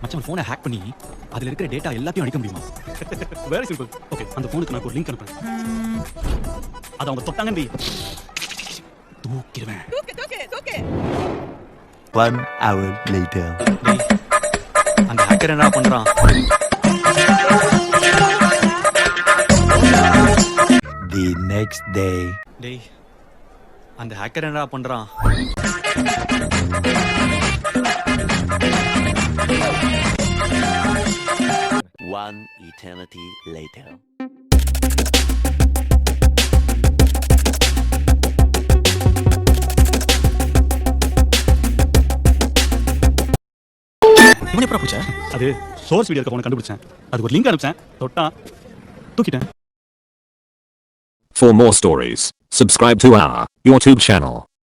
மச்சான் ஃபோனை ஹேக் பண்ணி அதுல இருக்கிற டேட்டா எல்லாத்தையும் அடிக்க முடியுமா? Very simple. ஓகே, அந்த ஃபோனுக்கு நான் ஒரு லிங்க் அனுப்புறேன். அது அவங்க தொட்டாங்கன்னு தூக்கிடுவேன். தூக்கு. 1 hour later. அந்த ஹேக்கர் என்ன பண்றான்? The next day. டேய், அந்த ஹேக்கர் என்ன பண்றான்? One eternity later. இவன் எப்பறம் போச்சா? அது சோர்ஸ் வீடியோ இருக்க போன கண்டுபிடிச்சேன். அதுக்கு ஒரு லிங்க் அனுப்பிச்சேன். தொட்டா தூக்கிட்டேன். For more stories, subscribe to our YouTube channel.